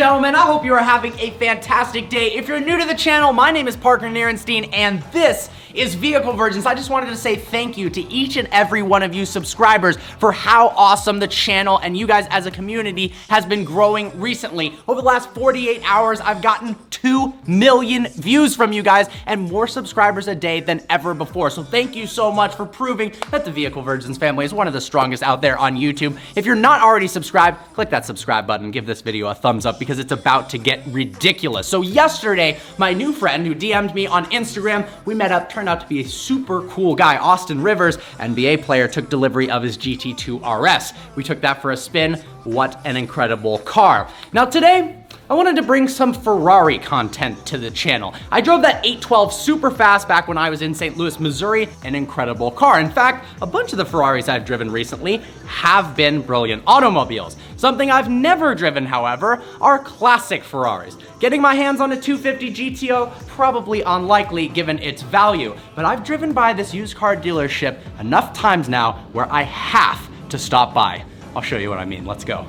gentlemen, I hope you are having a fantastic day. If you're new to the channel, my name is Parker Nirenstein, and this is Vehicle Virgins. I just wanted to say thank you to each and every one of you subscribers for how awesome the channel and you guys as a community has been growing recently. Over the last 48 hours, I've gotten 2 million views from you guys and more subscribers a day than ever before. So thank you so much for proving that the Vehicle Virgins family is one of the strongest out there on YouTube. If you're not already subscribed, click that subscribe button and give this video a thumbs up because it's about to get ridiculous. So yesterday, my new friend who DM'd me on Instagram, we met up, turned out to be a super cool guy. Austin Rivers, NBA player, took delivery of his GT2 RS. We took that for a spin. What an incredible car. Now today, I wanted to bring some Ferrari content to the channel. I drove that 812 super fast back when I was in St. Louis, Missouri, an incredible car. In fact, a bunch of the Ferraris I've driven recently have been brilliant automobiles. Something I've never driven, however, are classic Ferraris. Getting my hands on a 250 GTO, probably unlikely given its value, but I've driven by this used car dealership enough times now where I have to stop by. I'll show you what I mean, let's go.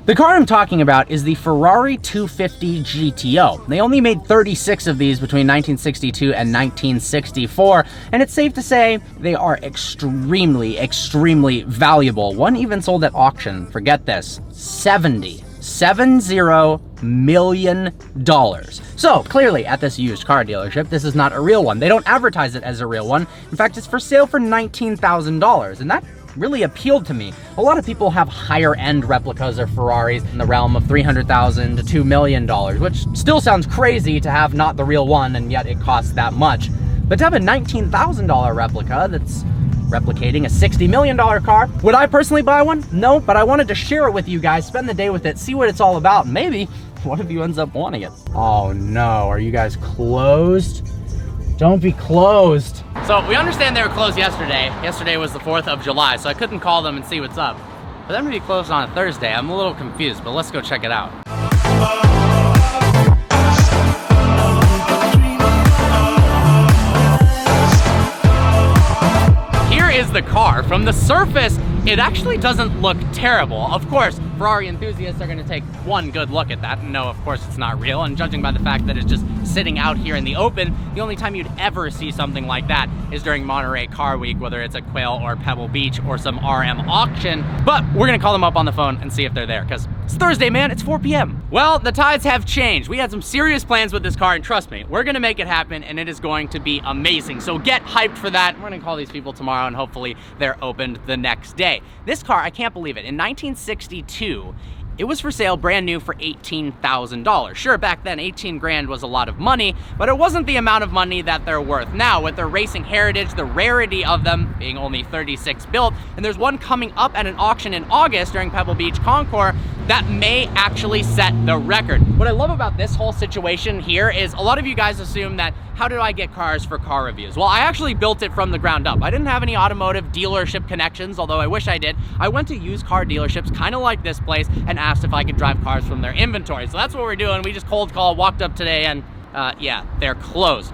The car I'm talking about is the Ferrari 250 GTO. They only made 36 of these between 1962 and 1964, and it's safe to say they are extremely, extremely valuable. One even sold at auction, forget this, $70 million. So clearly at this used car dealership, this is not a real one. They don't advertise it as a real one. In fact, it's for sale for $19,000, and that really appealed to me. A lot of people have higher end replicas of Ferraris in the realm of $300,000 to $2 million, which still sounds crazy to have not the real one, and yet it costs that much. But to have a $19,000 replica that's replicating a $60 million car, would I personally buy one? No, but I wanted to share it with you guys, spend the day with it, see what it's all about, and maybe one of you ends up wanting it. Oh no, are you guys closed? Don't be closed. So we understand they were closed yesterday. Yesterday was the 4th of July, so I couldn't call them and see what's up. For them to be closed on a Thursday, I'm a little confused, but let's go check it out. Here is the car. From the surface, it actually doesn't look terrible. Of course, Ferrari enthusiasts are gonna take one good look at that and know, of course, it's not real. And judging by the fact that it's just sitting out here in the open, the only time you'd ever see something like that is during Monterey Car Week, whether it's at Quail or Pebble Beach or some RM auction. But we're gonna call them up on the phone and see if they're there, because it's Thursday, man, it's 4 p.m. Well, the tides have changed. We had some serious plans with this car, and trust me, we're gonna make it happen, and it is going to be amazing. So get hyped for that. We're gonna call these people tomorrow, and hopefully they're opened the next day. This car, I can't believe it, in 1962, it was for sale brand new for $18,000. Sure, back then 18 grand was a lot of money, but it wasn't the amount of money that they're worth now. With their racing heritage, the rarity of them being only 36 built, and there's one coming up at an auction in August during Pebble Beach Concours that may actually set the record. What I love about this whole situation here is a lot of you guys assume that, how do I get cars for car reviews? Well, I actually built it from the ground up. I didn't have any automotive dealership connections, although I wish I did. I went to used car dealerships, kind of like this place, and asked if I could drive cars from their inventory. So that's what we're doing. We just cold call, walked up today, and yeah, they're closed.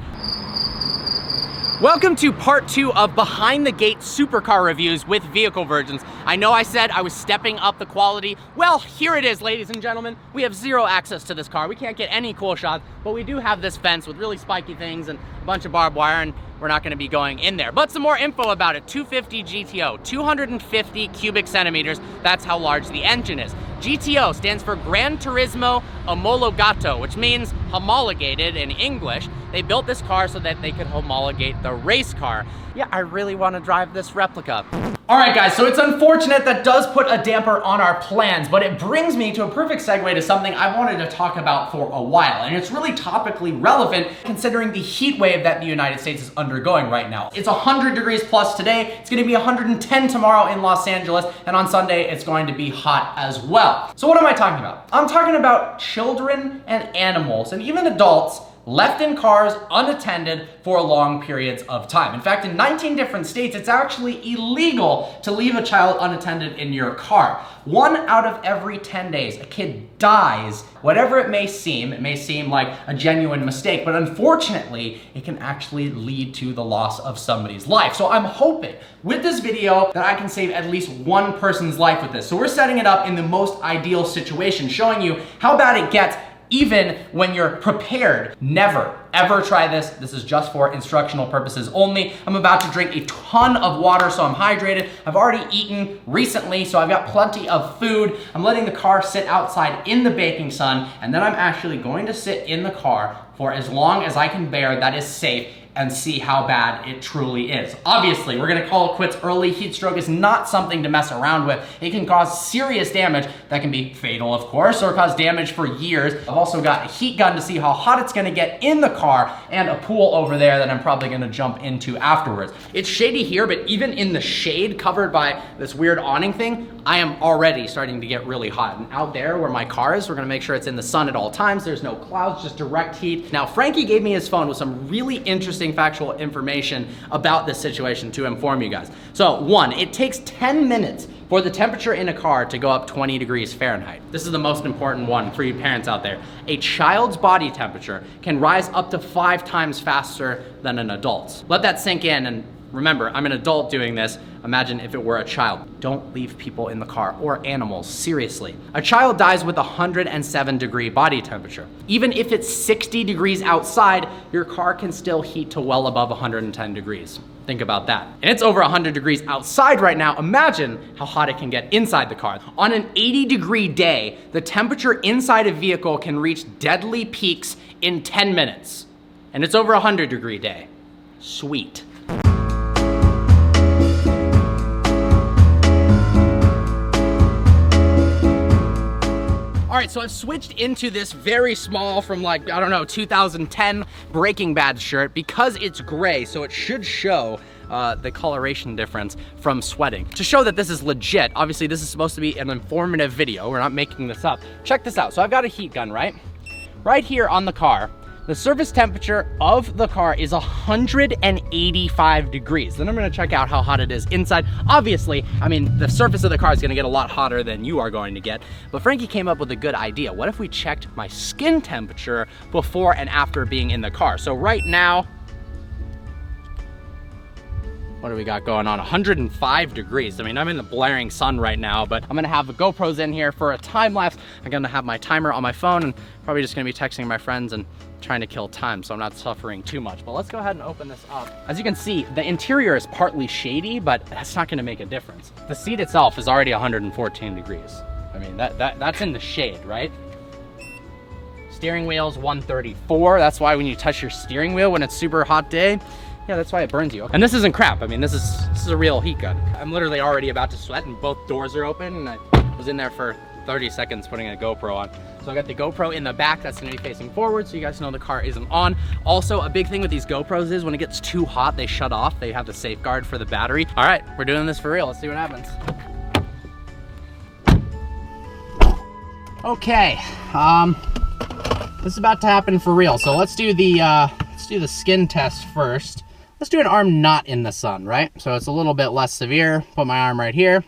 Welcome to part 2 of Behind the Gate supercar reviews with Vehicle Virgins. I know I said I was stepping up the quality. Well, here it is, ladies and gentlemen. We have zero access to this car. We can't get any cool shots, but we do have this fence with really spiky things and a bunch of barbed wire, and we're not gonna be going in there. But some more info about it. 250 GTO, 250 cubic centimeters. That's how large the engine is. GTO stands for Gran Turismo Omologato, which means homologated in English. They built this car so that they could homologate the race car. Yeah, I really want to drive this replica. All right, guys, so it's unfortunate that does put a damper on our plans, but it brings me to a perfect segue to something I wanted to talk about for a while, and it's really topically relevant considering the heat wave that the United States is undergoing right now. It's 100 degrees plus today, it's gonna be 110 tomorrow in Los Angeles, and on Sunday it's going to be hot as well. So what am I talking about? I'm talking about children and animals, and even adults, left in cars unattended for long periods of time. In fact, in 19 different states, it's actually illegal to leave a child unattended in your car. 1 out of every 10 days, a kid dies. Whatever it may seem like a genuine mistake, but unfortunately, it can actually lead to the loss of somebody's life. So I'm hoping with this video that I can save at least one person's life with this. So we're setting it up in the most ideal situation, showing you how bad it gets even when you're prepared. Never, ever try this. This is just for instructional purposes only. I'm about to drink a ton of water, so I'm hydrated. I've already eaten recently, so I've got plenty of food. I'm letting the car sit outside in the baking sun, and then I'm actually going to sit in the car for as long as I can bear that is safe and see how bad it truly is. Obviously, we're gonna call it quits early. Heat stroke is not something to mess around with. It can cause serious damage that can be fatal, of course, or cause damage for years. I've also got a heat gun to see how hot it's gonna get in the car, and a pool over there that I'm probably gonna jump into afterwards. It's shady here, but even in the shade covered by this weird awning thing, I am already starting to get really hot. And out there where my car is, we're gonna make sure it's in the sun at all times. There's no clouds, just direct heat. Now, Frankie gave me his phone with some really interesting factual information about this situation to inform you guys. So 1, it takes 10 minutes for the temperature in a car to go up 20 degrees Fahrenheit. This is the most important one for you parents out there. A child's body temperature can rise up to 5 times faster than an adult's. Let that sink in, and remember, I'm an adult doing this. Imagine if it were a child. Don't leave people in the car or animals, seriously. A child dies with 107 degree body temperature. Even if it's 60 degrees outside, your car can still heat to well above 110 degrees. Think about that. And it's over 100 degrees outside right now. Imagine how hot it can get inside the car. On an 80-degree day, the temperature inside a vehicle can reach deadly peaks in 10 minutes. And it's over 100-degree day. Sweet. All right, so I've switched into this very small from like, I don't know, 2010 Breaking Bad shirt because it's gray, so it should show the coloration difference from sweating. To show that this is legit, obviously this is supposed to be an informative video. We're not making this up. Check this out. So I've got a heat gun, right? Right here on the car. The surface temperature of the car is 185 degrees. Then I'm gonna check out how hot it is inside. Obviously, I mean, the surface of the car is gonna get a lot hotter than you are going to get, but Frankie came up with a good idea. What if we checked my skin temperature before and after being in the car? So right now, what do we got going on? 105 degrees. I mean, I'm in the blaring sun right now, but I'm gonna have the GoPros in here for a time lapse. I'm gonna have my timer on my phone and probably just gonna be texting my friends and trying to kill time, so I'm not suffering too much. But let's go ahead and open this up. As you can see, the interior is partly shady, but that's not gonna make a difference. The seat itself is already 114 degrees. I mean, that's in the shade, right? Steering wheel's 134. That's why when you touch your steering wheel when it's super hot day, yeah, that's why it burns you. And this isn't crap. I mean, this is a real heat gun. I'm literally already about to sweat and both doors are open, and I was in there for 30 seconds putting a GoPro on. So I got the GoPro in the back that's gonna be facing forward so you guys know the car isn't on. Also, a big thing with these GoPros is when it gets too hot, they shut off. They have the safeguard for the battery. All right, we're doing this for real. Let's see what happens. Okay, this is about to happen for real. So let's do the skin test first. Let's do an arm not in the sun, right? So it's a little bit less severe. Put my arm right here.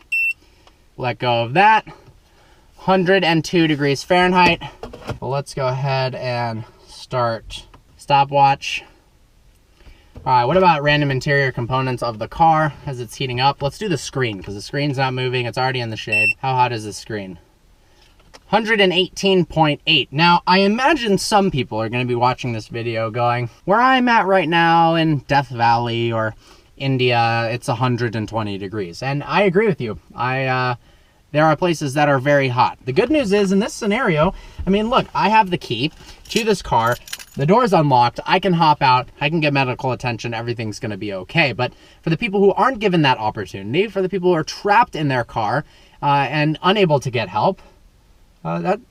Let go of that. 102 degrees Fahrenheit. Well, let's go ahead and start stopwatch. All right, what about random interior components of the car as it's heating up? Let's do the screen because the screen's not moving. It's already in the shade. How hot is the screen? 118.8. Now, I imagine some people are going to be watching this video going, where I'm at right now in Death Valley or India, it's 120 degrees. And I agree with you. There are places that are very hot. The good news is in this scenario, I mean, look, I have the key to this car. The door's unlocked. I can hop out. I can get medical attention. Everything's going to be okay. But for the people who aren't given that opportunity, for the people who are trapped in their car and unable to get help,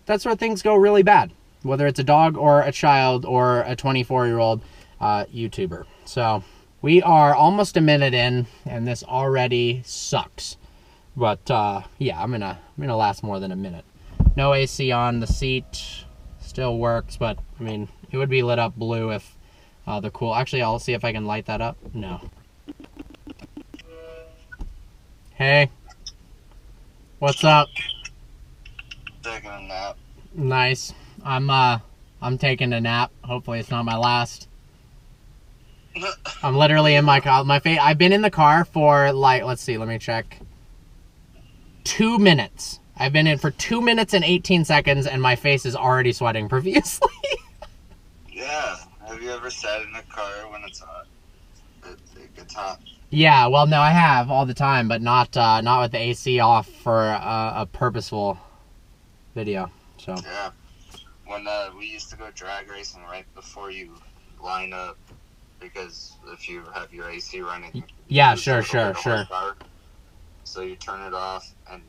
that's where things go really bad, whether it's a dog or a child or a 24-year-old YouTuber. So we are almost a minute in, and this already sucks. But yeah, I'm gonna last more than a minute. No AC on, the seat still works, but I mean, It would be lit up blue if the cool... Actually, I'll see if I can light that up. No. Hey. What's up? Taking a nap. Nice. I'm taking a nap. Hopefully it's not my last. I'm literally in my car. I've been in the car for like, let's see, let me check. 2 minutes. I've been in for 2 minutes and 18 seconds and my face is already sweating profusely. Yeah. Have you ever sat in a car when it's hot? It gets hot. Yeah, well, no, I have all the time, but not with the AC off for a purposeful video. So. Yeah. When we used to go drag racing right before you line up, because if you have your AC running, yeah, sure. So you turn it off, and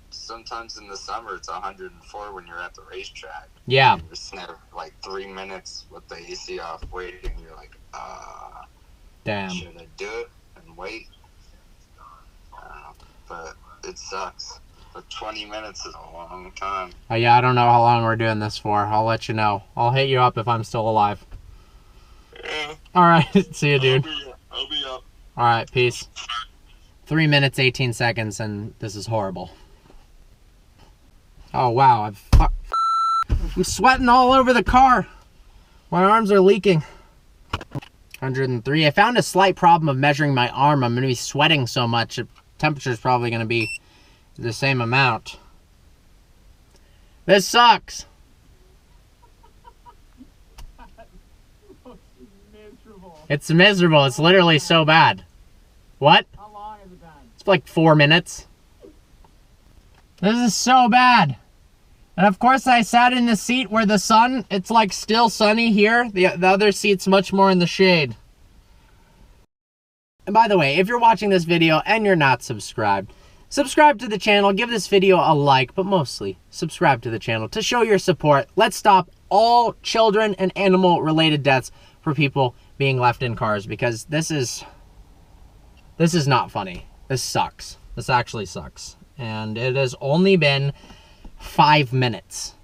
sometimes in the summer it's 104 when you're at the racetrack. Yeah. You're sitting there like 3 minutes with the AC off waiting. You're like, damn. Should I do it and wait? But it sucks. But 20 minutes is a long time. Yeah, I don't know how long we're doing this for. I'll let you know. I'll hit you up if I'm still alive. Yeah. Alright, see you, dude. I'll be up. Alright, peace. 3 minutes, 18 seconds, and this is horrible. Oh, wow. I'm sweating all over the car. My arms are leaking. 103. I found a slight problem of measuring my arm. I'm going to be sweating so much. The temperature's probably going to be the same amount. This sucks. It's miserable. It's literally so bad. What? How long has it been? It's like 4 minutes. This is so bad. And of course I sat in the seat where the sun, it's like still sunny here. The other seat's much more in the shade. And by the way, if you're watching this video and you're not subscribed, subscribe to the channel, give this video a like, but mostly subscribe to the channel to show your support. Let's stop all children and animal related deaths for people being left in cars, because this is not funny. This sucks. This actually sucks. And it has only been 5 minutes.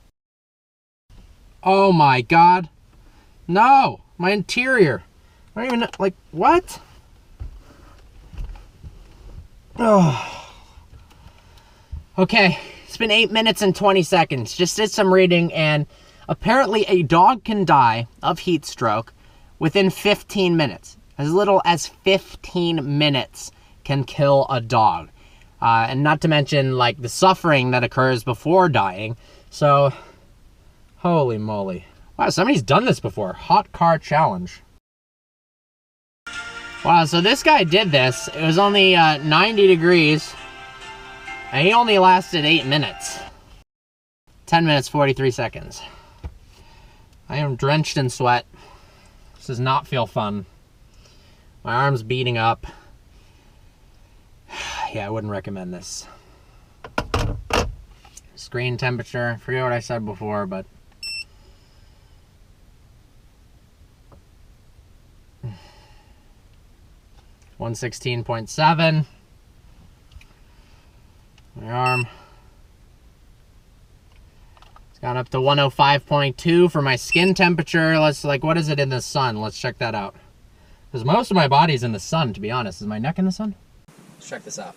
Oh my god. No, my interior. I don't even know, like, what? Oh. Okay, it's been 8 minutes and 20 seconds. Just did some reading, and apparently a dog can die of heat stroke within 15 minutes. As little as 15 minutes can kill a dog. And not to mention, like, the suffering that occurs before dying. So, holy moly. Wow, somebody's done this before. Hot car challenge. Wow, so this guy did this. It was only 90 degrees. And he only lasted 8 minutes. 10 minutes, 43 seconds. I am drenched in sweat. This does not feel fun. My arm's beating up. Yeah, I wouldn't recommend this. Screen temperature. I forget what I said before, but... $116.7. My arm. It's gone up to 105.2 for my skin temperature. Let's, like, what is it in the sun? Let's check that out. Because most of my body's in the sun, to be honest. Is my neck in the sun? Let's check this out.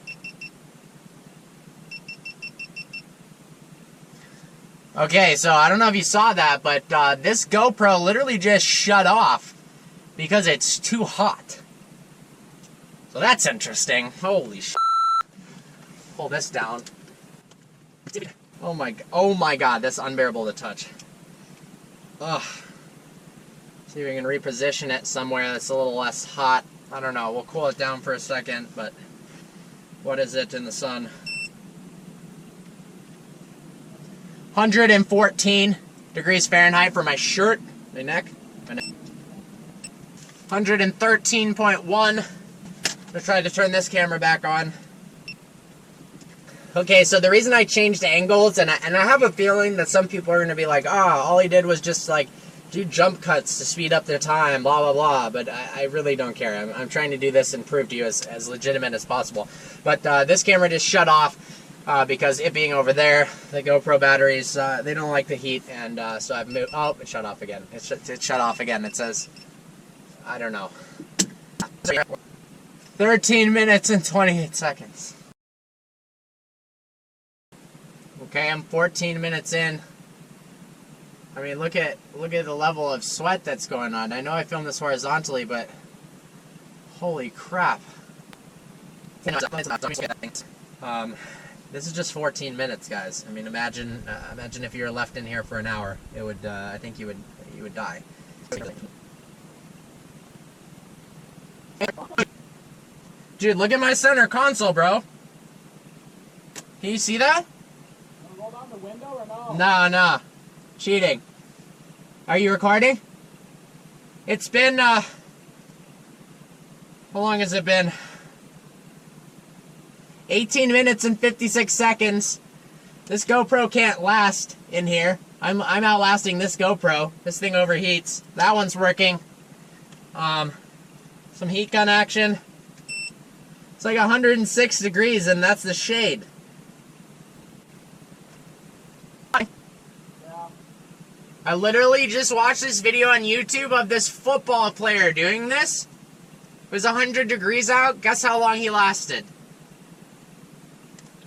Okay, so I don't know if you saw that, but this GoPro literally just shut off because it's too hot. So that's interesting. Holy shit. Pull this down. Oh my god, that's unbearable to touch. Ugh. See if we can reposition it somewhere that's a little less hot. I don't know, we'll cool it down for a second, but what is it in the sun? 114 degrees Fahrenheit for my shirt, my neck. 113.1. Let's try to turn this camera back on. Okay, so the reason I changed angles, and I have a feeling that some people are going to be like, all he did was just like do jump cuts to speed up their time, blah, blah, blah, but I really don't care. I'm trying to do this and prove to you as legitimate as possible. But this camera just shut off. because it being over there, the GoPro batteries, they don't like the heat, and so I've moved. Oh, it shut off again. It shut off again. It says, I don't know. 13 minutes and 28 seconds. Okay, I'm 14 minutes in. I mean, look at the level of sweat that's going on. I know I filmed this horizontally, but holy crap. This is just 14 minutes, guys. I mean, imagine if you were left in here for an hour. It would, I think you would die. Dude, look at my center console, bro. Can you see that? Roll down the window or no? No. Cheating. Are you recording? It's been, how long has it been? 18 minutes and 56 seconds. This GoPro can't last in here. I'm outlasting this GoPro. This thing overheats. That one's working. Some heat gun action. It's like 106 degrees, and that's the shade. I literally just watched this video on YouTube of this football player doing this. It was 100 degrees out. Guess how long he lasted?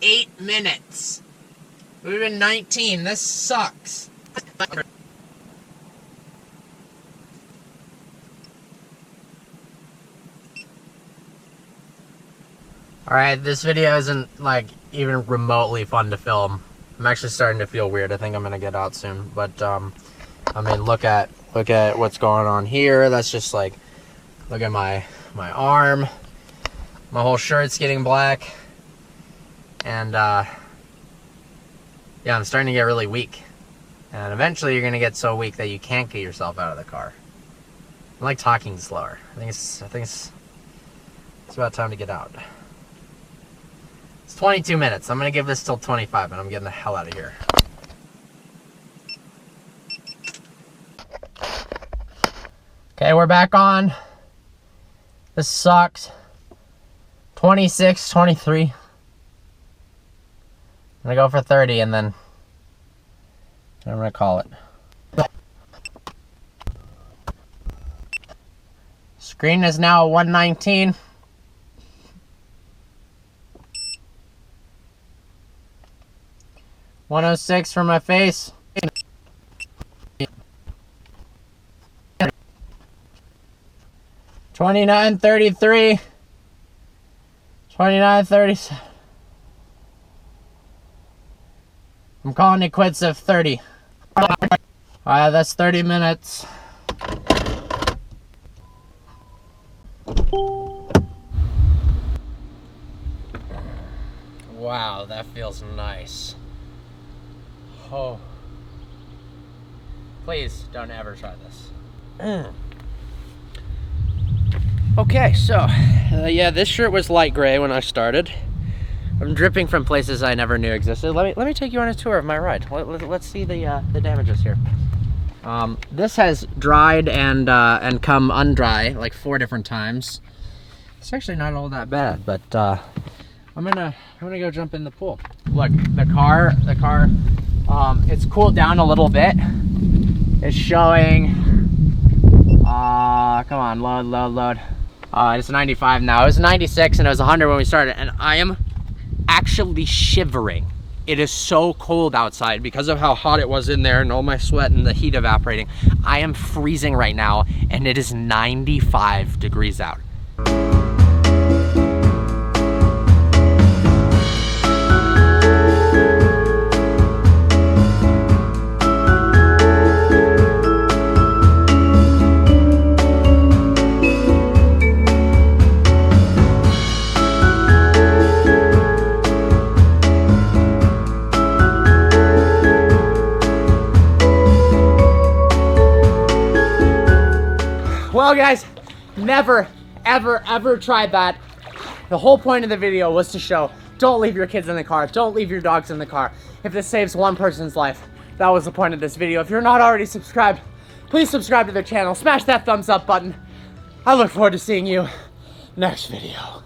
8 minutes. We've been 19. This sucks. Alright, this video isn't like even remotely fun to film. I'm actually starting to feel weird. I think I'm gonna get out soon. But I mean, look at what's going on here. That's just like, look at my arm. My whole shirt's getting black. And yeah, I'm starting to get really weak. And eventually you're gonna get so weak that you can't get yourself out of the car. I like talking slower. I think it's about time to get out. It's 22 minutes. I'm gonna give this till 25 and I'm getting the hell out of here. Okay, we're back on. This sucks. 26, 23. I'm gonna go for 30 and then I'm gonna call it. Screen is now 119. $106 for my face. $29.33. $29.37. I'm calling it quits at 30. Alright, that's 30 minutes. Wow, that feels nice. Oh. Please don't ever try this. Okay, so yeah, this shirt was light gray when I started. I'm dripping from places I never knew existed. Let me take you on a tour of my ride. Let's see the damages here. This has dried and come undry like 4 different times. It's actually not all that bad, but I'm gonna go jump in the pool. Look, the car, it's cooled down a little bit. It's showing, come on, load. It's 95 now. It was 96 and it was 100 when we started, and I am actually shivering. It is so cold outside because of how hot it was in there and all my sweat and the heat evaporating. I am freezing right now and it is 95 degrees out. Well guys, never, ever tried that. The whole point of the video was to show, don't leave your kids in the car, don't leave your dogs in the car. If this saves one person's life, that was the point of this video. If you're not already subscribed, please subscribe to their channel, smash that thumbs up button. I look forward to seeing you next video.